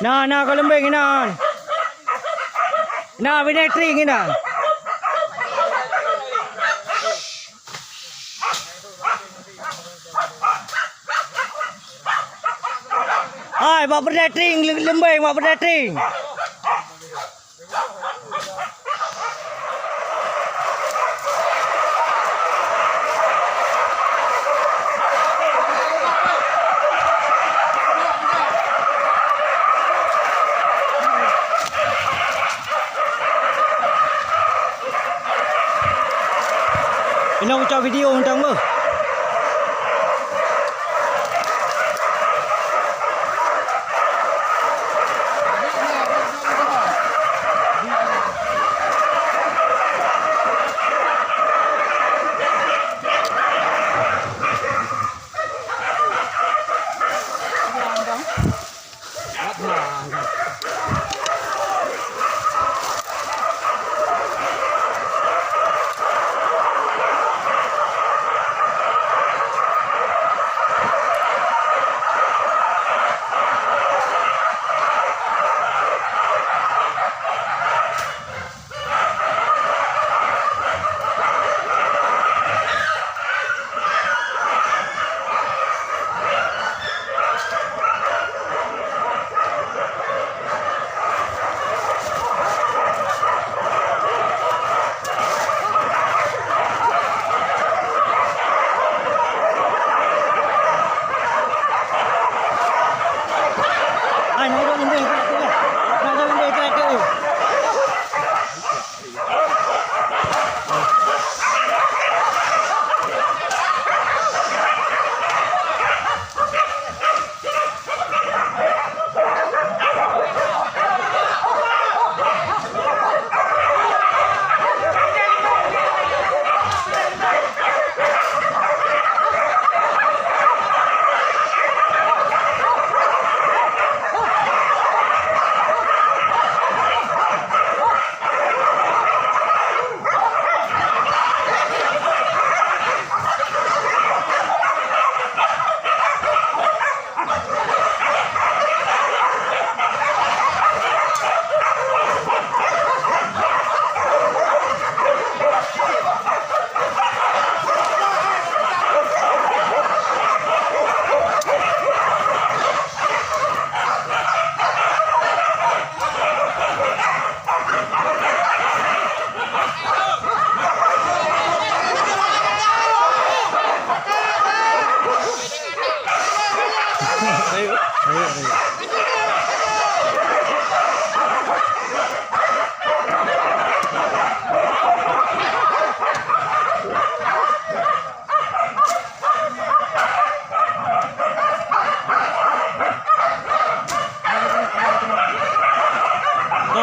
Nah, kau lembing nah. Nah, bina tree nah. Hai, bawa berdetring lembing, bawa berdetring. Ini ucap video tentang apa?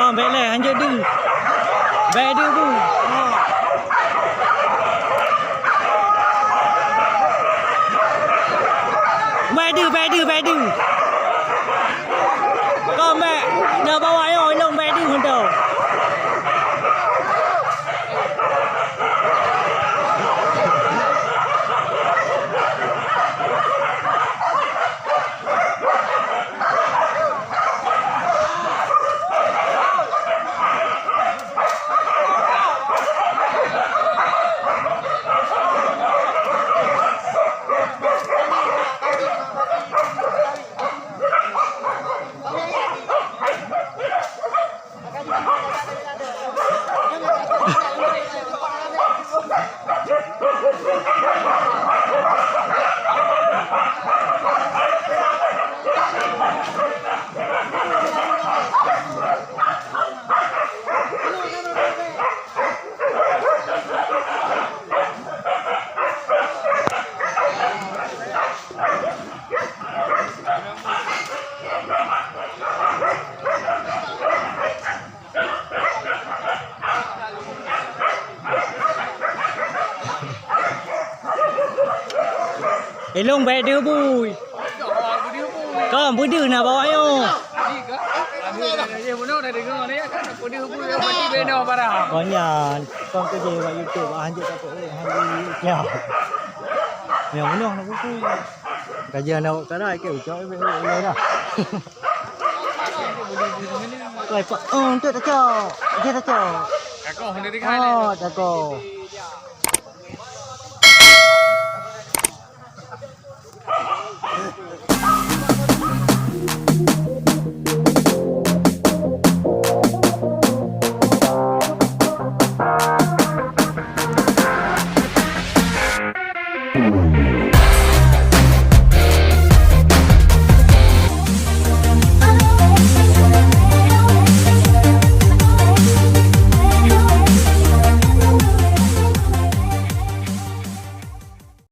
Baik lah, anjur tu. Baik dia tu. Baik dia. Kau mak nak bawa yo, long baik dia hendak. Long baik dia bui. Kau budi nak bawa yo. Konyan, kau kerja buat YouTube, anjir tak apa, anjir. Ya. Yang mana nak buku? Kajian nak karai ke ucap boleh dah. Kau pak, tu tak cak. Dia tak cak. Kakak hendak dikan. Oh, tak kau.